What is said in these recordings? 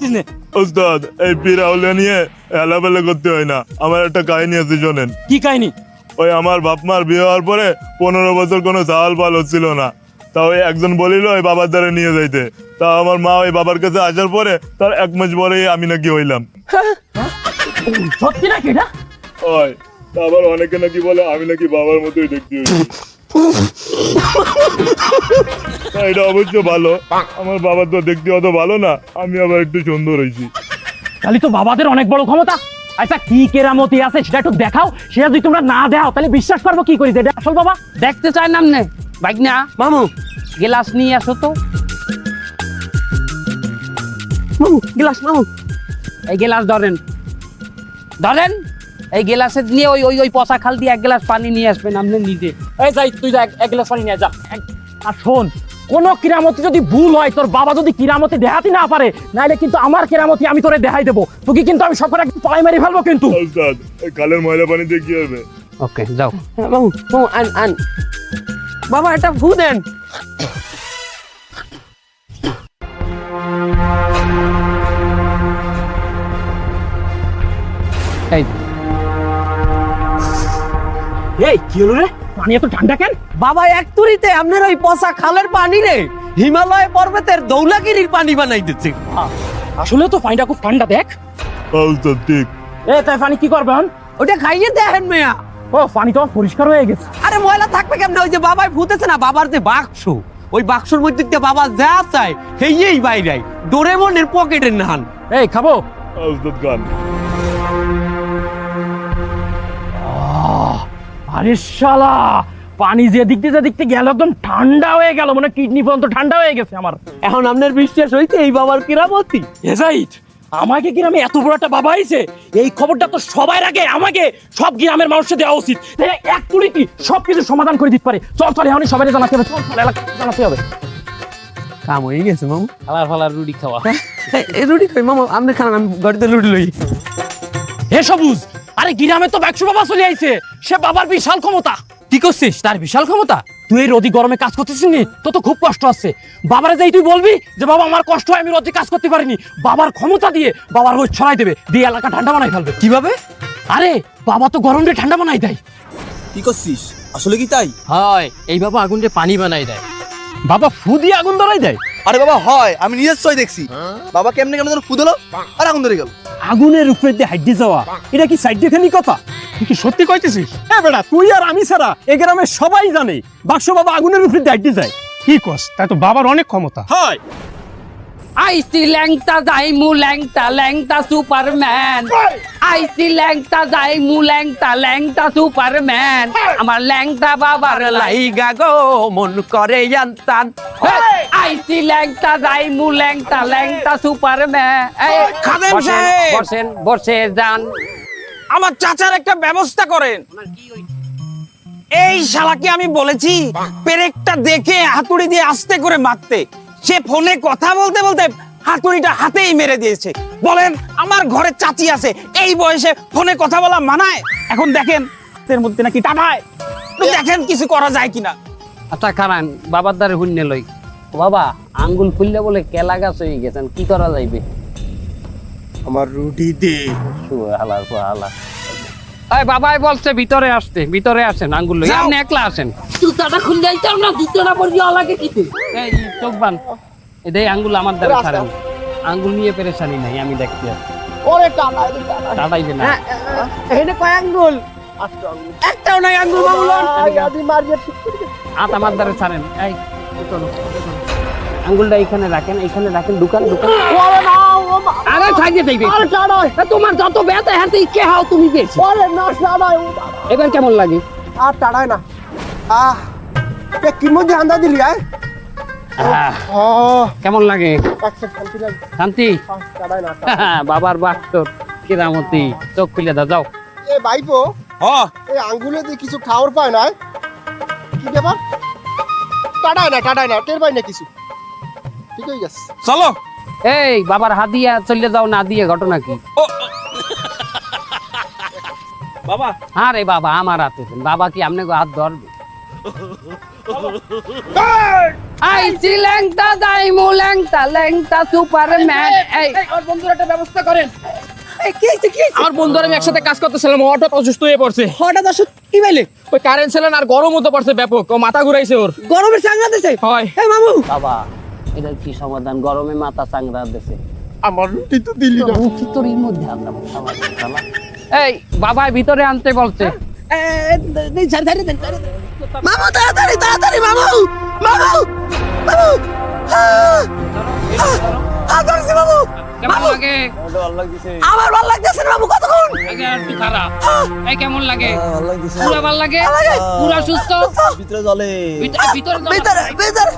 পারতিস না। ওস্তাদ এই পিরাউলে নিয়ে এলাবেলা করতে হয় না, আমার একটা কাহিনী আছে শোনেন। কি কাহিনী? ওই আমার বাপ মার বিয়ে হওয়ার পরে 15 বছর কোনো চাল পাল হচ্ছিল না, তা ওই একজন বলিল ওই বাবার দ্বারা নিয়ে যাইতে। তা আমার মা ওই বাবার কাছে আসার পরে তার 1 মাস পরেই আমি নাকি হইলাম। সত্যি নাকি এটা? ওই তা আবার অনেকে নাকি বলে আমি নাকি বাবার মতোই দেখতে হইছি। এটা অবশ্য ভালো, আমার বাবা তো দেখতে অত ভালো না, আমি আবার একটু সুন্দর হয়েছি। তাহলে তো বাবাদের অনেক বড় ক্ষমতা। আচ্ছা কি কেরামতি আছে সেটা একটু দেখাও, সেটা যদি তোমরা না দাও তাহলে বিশ্বাস করবো কি করি যে এটা আসল বাবা। দেখতে চাই নাম নে ভাগনা। মামু গ্লাস নিয়ে আসো তো। মামু গ্লাস, মামু এই গ্লাস ধরেন, ধরেন। এই গ্লাসে নিয়ে ওই ওই ওই পচা খাল দিয়ে 1 গ্লাস পানি নিয়ে আসবেন আপনি নিজে। এই যাই তুই যা এক গ্লাস পানি নিয়ে যা। আর শোন, কোন কিরামতি যদি ভুল হয়, তোর বাবা যদি কিরামতি দেখাতে না পারে, নাইলে কিন্তু আমার কিরামতি আমি তোরে দেখাই দেবো। তোকে কিন্তু আমি সব করে পালাই মারি ফেলবো কিন্তু। ওস্তাদ এই খালের ময়লা পানি দিয়ে কি হবে? ওকে যাও। মামু মামু আন আন বাবা এটা ভু দেন। এই এই কি হলো রে, পানি এত ঠান্ডা কেন? বাবা এক তুরিতে আপনার ওই পচা খালের পানি রে হিমালয় পর্বতের দৌলাগিরির পানি বানাই দিচ্ছে। আসলে তো পানিটা খুব ঠান্ডা, দেখ। ওস্তাদ ঠিক। এ তাই পানি কি করবে এখন? ওটা খাইয়ে দেখেন মেয়া। ও পানি তো পরিষ্কার হয়ে গেছে। আরে ময়লা থাকবে কেমন? ওই যে বাবাই ভূতেছে না, বাবার যে বাক্স, ওই বাক্সর মধ্যে দিয়ে বাবা যা চায় হেই বাইরে ডোরেমনের পকেটের নাহান। এই খাবো? ওস্তাদ গান। আরে শালা, পানি যে দিক দিয়ে গেল একদম ঠান্ডা হয়ে গেল, মানে কিডনি পর্যন্ত ঠান্ডা হয়ে গেছে আমার। এখন আপনার বিশ্বাস হইছে এই বাবার কিরামতি? এজাইট, আমাকে গ্রামে এত বড় একটা বাবা আইছে, এই খবরটা তো সবার আগে আমাকে সব গ্রামের মানুষকে দেওয়া উচিত। এক তুড়িটি সবকিছু সমাধান করে দিতে পারে। চল চল এখন সবাই জানাতে হবে, চল চল এলাকা জানাতে হবে। কাম হয়ে গেছে মামু। ফালার ফালার রুটি খাওয়া। এই রুটি খাই মামু, আপনি খান, আমি বাড়িতে রুটি লই। হে সবুজ, আরে গ্রামে তো ব্যাকসু বাবা চলে আইছে, সে বাবার বিশাল ক্ষমতা। কি করছিস? তার বিশাল ক্ষমতা? তুই এই রোদি গরমে কাজ করতেছিস নি? তো তো খুব কষ্ট আছে। বাবারে যাই তুই বলবি যে বাবা আমার কষ্ট হয়, আমি রোদে কাজ করতে পারিনি। বাবার ক্ষমতা দিয়ে বাবার রোদ ছড়াই দেবে, দিয়ে এলাকা ঠান্ডা বানাই ফেলবে। কিভাবে? আরে বাবা তো গরম দিয়ে ঠান্ডা বানাই দেয়। কি করছিস? আসলে কি তাই? হয়, এই বাবা আগুন দিয়ে পানি বানাই দেয়। বাবা ফু দিয়ে আগুন ধরাই দেয়? আরে বাবা হয়, আমি নিজস্বই দেখছি। বাবা কেমনে কেমনে যেন ফু দিলো আর আগুন ধরে গেল। আগুনের উপরে দিয়ে হাইডে যাওয়া, এটা কি সাইড দেখানি কথা? তুই কি সত্যি কইতেছিস? হ্যাঁ বেটা, তুই আর আমি ছাড়া এই গ্রামে সবাই জানে বাক্স বাবা আগুনের উপরে দিয়ে হাইডে যায়। কি কস? তাই তো বাবার অনেক ক্ষমতা। হয় আইসি ল্যাংটা যাইমু ল্যাংটা ল্যাংটা সুপারম্যান। আইসি ল্যাংটা যাইমু ল্যাংটা ল্যাংটা সুপারম্যান। আমার ল্যাংটা বাবার লাইগা গো মন করে জানতান। আইসি ল্যাংটা যাইমু ল্যাংটা ল্যাংটা সুপারম্যান। খাদেম বসেন সাহেব! বসেন বসে যান। আমার চাচার একটা ব্যবস্থা করেন। এই শালাকে আমি বলেছি পেরেকটা দেখে হাতুড়ি দিয়ে আস্তে করে মারতে, সে ফোনে কথা বলতে বলতে হাতুড়িটা হাতেই মেরে দিয়েছে। বলেন আমার ঘরে চাচি আছে, এই বয়সে ফোনে কথা বলা মানায়? এখন দেখেন এর মধ্যে নাকি টাটায়, দেখেন কিছু করা যায় কিনা। আচ্ছা খারান, বাবার দ্বারে হুন্নে লই। ও বাবা, আঙ্গুল ফুললে বলে কেলা গাছ হয়ে গেছেন, কি করা যাইবে? আমার রুটি দে। হালার হালা। এই বাবাই বলছে ভিতরে আসতে, ভিতরে আসেন, আঙ্গুল লই। আপনি একলা আসেন। জুতাটা খুলে যাইতাম না, জুতাটা পরে লাগে কিতে। এই চোখ বান, এই আঙ্গুল আমার দ্বারা ছাড়েন। আঙ্গুল নিয়ে পেরেশানি নাই, আমি দেখতে আছি। ওরে টানা টানা। টাটাইবে না। এখানে কয় আঙ্গুল? একটাও নাই আঙ্গুল মামুলন। আদি মারিয়ে ঠিক করে দে। হাত আমার দ্বারা ছাড়েন। এই চলো, আঙ্গুলটা এখানে রাখেন, এখানে রাখেন। দোকান দোকান। ওরে না, ও মা। আরে ছাইয়ে যাইবে। আরে টানাই। তোমার যত ব্যথা হাতে কে হাও তুমি বেশি। ওরে না টানাই ও বাবা। এবার কেমন লাগে? আর টানাই না। তে কি মধ্যে আন্দা দিলি আয়? ও কেমন লাগে? একটা শান্তি লাগে। শান্তি? টানাই না। বাবার বাস্তর কিরামতি। চোখ খুলে দাও, যাও। এ ভাইপো, এই আঙ্গুলে দিয়ে কিছু খাওয়ার পায় না? কি ব্যাপার? টাটাই না, টের পাই না কিছু। ঠিক হয়ে গেছে। চলো। এই বাবার হাত দিয়ে চলে যাও, না দিয়ে ঘটনা কি? বাবা আরে বাবা আমার হাতে দেন। বাবা কি আপনি হাত ধরবে? আইছি ল্যাংটা যাইমু ল্যাংটা ল্যাংটা সুপারম্যান। এই আমার বন্ধুর একটা ব্যবস্থা করেন। আমার বন্ধুরা আমি একসাথে কাজ করতেছিলাম, হঠাৎ অসুস্থ হয়ে পড়ছে। হঠাৎ আসো কি বাইলে ওই কারেন্ট ছিল না, আর গরমও তো পড়ছে ব্যাপক, ও মাথা ঘুরাইছে ওর। গরমের চাঙ্গা দিছে হয় এ মামু বাবা এটা কি সমাধান? গরমে মাথা চাংড়া দিছে। আমার রুটি তো দিলি না। তোরই মধ্যে আমরা সমাধান চালা। এই বাবা ভিতরে আনতে বলছে। মামু তাড়াতাড়ি তাড়াতাড়ি মামু মামু মামু ধরছি মামু কেমন লাগে? আমার ভালো লাগতেছে না মামু কতক্ষণ আগে আর একটু খারাপ। এই কেমন লাগে? পুরা ভালো লাগে? পুরা সুস্থ? ভিতরে জলে ভিতরে ভিতরে যাও। ভিতরে ভিতরে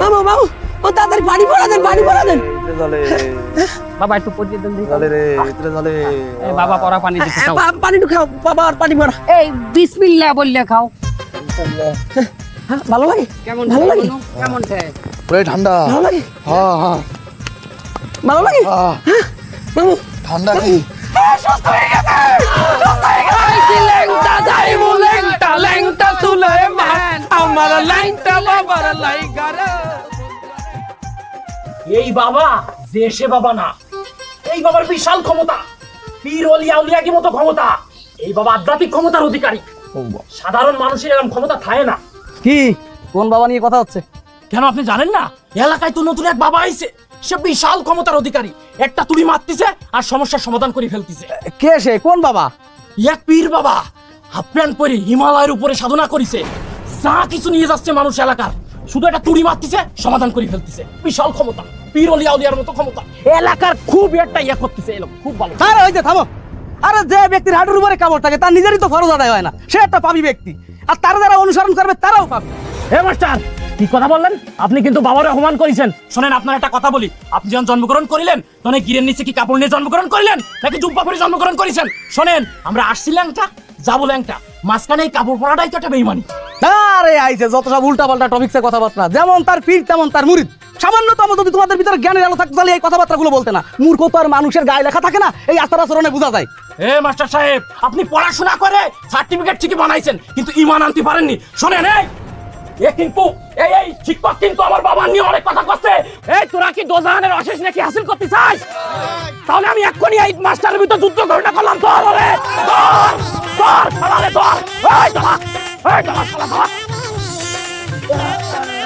মামু মামু ও তাড়াতাড়ি পানি ভরা দেন পানি ভরা দেন বাবা একটু পরিয়ে দেন দেখি। রে ভিতরে জলে এই বাবা পরা পানি দিতে চাও। পানি একটু খাও বাবা আর পানি ভরা এই বিসমিল্লাহ বললে খাও। হ্যাঁ, ভালো লাগে কেমন ভালো লাগে বলো? কেমন খায়? পুরো ঠান্ডা। ভালো লাগে হ্যাঁ হ্যাঁ ভালো লাগে মামু ঠান্ডা কি? আইছি ল্যাংটা যাইমু ল্যাংটা ল্যাংটা সুলাইমান আমার ল্যাংটা বাবার লাইগারে। এই বাবা যে সে বাবা না, এই বাবার বিশাল ক্ষমতা, পীর ওলিয়া উলিয়া কি মতো ক্ষমতা। এই বাবা আধ্যাত্মিক ক্ষমতার অধিকারী। সাধারণ মানুষের এরকম ক্ষমতা থাকে না। কি কোন বাবা নিয়ে কথা হচ্ছে? কেন আপনি জানেন না, এলাকায় তো নতুন এক বাবা আইছে, সে বিশাল ক্ষমতার অধিকারী। একটা তুড়ি মারতিছে আর সমস্যার সমাধান করে ফেলতিছে। কে সে কোন বাবা? এক পীর বাবা হাফ প্যান্ট পরে হিমালয়ের উপরে সাধনা করিছে, যা কিছু নিয়ে যাচ্ছে মানুষ এলাকার, শুধু একটা তুড়ি মারতিছে সমাধান করে ফেলতিছে। বিশাল ক্ষমতা, পীর ওলিয়া উলিয়ার মতো ক্ষমতা। এলাকার খুব একটা ইয়া করতেছে, এলো খুব ভালো। আরে ওই যে থামো। আরে যে ব্যক্তির হাঁটুর উপরে কামড় থাকে তার নিজেরই তো ফরজ আদায় হয় না, সে একটা পাপী ব্যক্তি, আর তারা যারা অনুসরণ করবে তারাও পাপী। হে মাস্টার, কি কথা বললেন? আপনি কিন্তু বাবার অপমান করেছেন। শোনেন, আপনার একটা কথা বলি, আপনি যখন জন্মগ্রহণ করিলেন তখন এই গিরের নিচে কি কাপড় নিয়ে জন্মগ্রহণ করিলেন নাকি জুব্বা পরে জন্মগ্রহণ করেছেন? শোনেন, আমরা আসছি ল্যাংটা, যাবো ল্যাংটা, মাঝখানে এই কাপড় পরাটাই তো একটা বেইমানি। আরে আইছে যত সব উল্টা পাল্টা টপিকসে কথাবার্তা, যেমন তার পীর তেমন তার মুরিদ। সামান্যতম যদি তোমাদের ভিতরে জ্ঞানের আলো থাকতো তাহলে এই কথাবার্তাগুলো বলতে না। মূর্খ তো আর মানুষের গায়ে লেখা থাকে না, এই আচার আচরণে বোঝা যায়। এ মাস্টার সাহেব, আপনি পড়াশোনা করে সার্টিফিকেট ঠিকই বানাইছেন কিন্তু ইমান আনতে পারেননি। শোনেন, এ কিন্তু এই শিক্ষক কিন্তু আমার বাবার নিয়ে অনেক কথা করছে। এই তোরা কি দোজাহানের অশেষ নাকি হাসিল করতে চাস? তাহলে আমি এক্ষুনি এই মাস্টারের ভিতর যুদ্ধ ঘোষণা করলাম। ধর ওরে, ধর ধর শালারে ধর। এই ধর, এই ধর শালা ধর।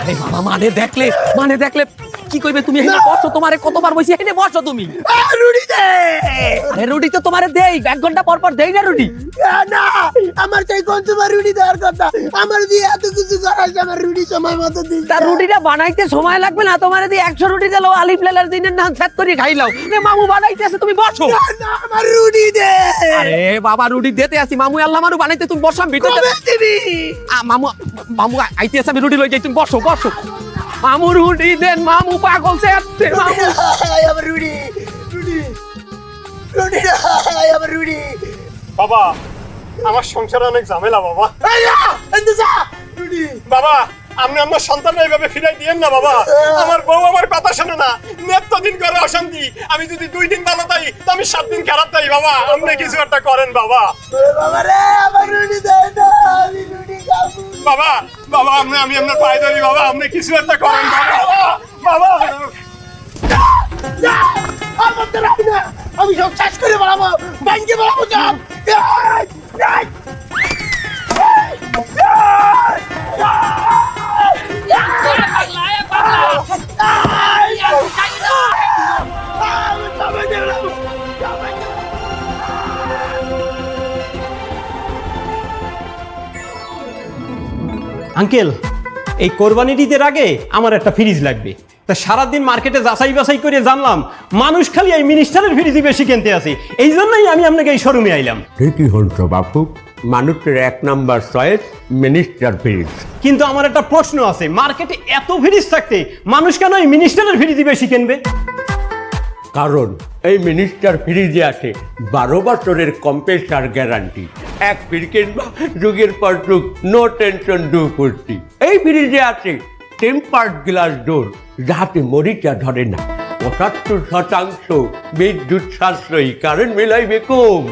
আরে বাবা, মানে দেখলে কি কইবে তুমি? এখানে বসো, তোমারে কতবার বলছি এখানে বসো তুমি। রুটি দে। আরে রুটি তো তোমারে দেই, 1 ঘন্টা পর পর দেই না রুটি। না আমার চাই কোন তোমার রুটি দেওয়ার কথা, আমার দিয়ে এত কিছু করাইছে, আমার রুটি সময় মতো দিস। তার রুটিটা বানাইতে সময় লাগবে না, তোমারে দিয়ে 100 রুটি দিলো, আলিফ লেলার দিনের নাম সেট করে খাইলাও। রে মামু বানাইতেছে, তুমি বসো। না আমার রুটি দে। আরে বাবা, রুটি দিতে আসি, মামু আল্লাহ মারু বানাইতে তুমি বসো, আমি ভিতরে দিবি মামু মামু আইতে আসি, আমি রুটি লই যাই, তুমি বসো বসো। মামু রুটি দেন, মামু পাগল সে আসছে। মামু আমার রুটি রুটি রুটি আমার রুটি। বাবা আমার সংসারে অনেক ঝামেলা বাবা। রুটি বাবা আপনি আমার সন্তান এইভাবে ফিরাই দিয়েন না বাবা। আমার বউ আমার কথা শোনে না, নিত্যদিন করে অশান্তি। আমি যদি 2 দিন ভালো তাই তো আমি 7 দিন খারাপ তাই। বাবা আপনি কিছু একটা করেন বাবা। বাবা রে আমার রুটি দে না, আমি রুটি খাবো। বাবা বাবা আমি আপনার পায়ে ধরি বাবা, আপনি কিছু একটা করেন বাবা। বাবা আমার তো রাখি না, আমি সব শেষ করে বাড়াবো, ব্যাংকে বাড়াবো সব। আঙ্কেল, এই কোরবানি ঈদের আগে আমার একটা ফ্রিজ লাগবে। তা সারাদিন মার্কেটে যাচাই বাছাই করে জানলাম মানুষ খালি এই মিনিস্টারের ফ্রিজই বেশি কিনতে আসে, এই জন্যই আমি আপনাকে এই শোরুমে আইলাম। ঠিকই হলছ বাপু, মানুষের 1 নাম্বার চয়েস মিনিস্টার ফ্রিজ। কিন্তু আমার একটা প্রশ্ন আছে, মার্কেটে এত ফ্রিজ থাকতে মানুষ কেন এই মিনিস্টারের ফ্রিজই বেশি কিনবে? কারণ এই মিনিস্টার ফ্রিজে আছে 12 বছরের কম্প্রেসার গ্যারান্টি। 1 ফ্রিজ কিনবা যুগের পর যুগ, নো টেনশন ডু করছি। এই ফ্রিজে আছে টেম্পার্ড গ্লাস ডোর, যাতে মরিচা ধরে না। 75% বিদ্যুৎ সাশ্রয়ী, কারেন্ট বিল কম।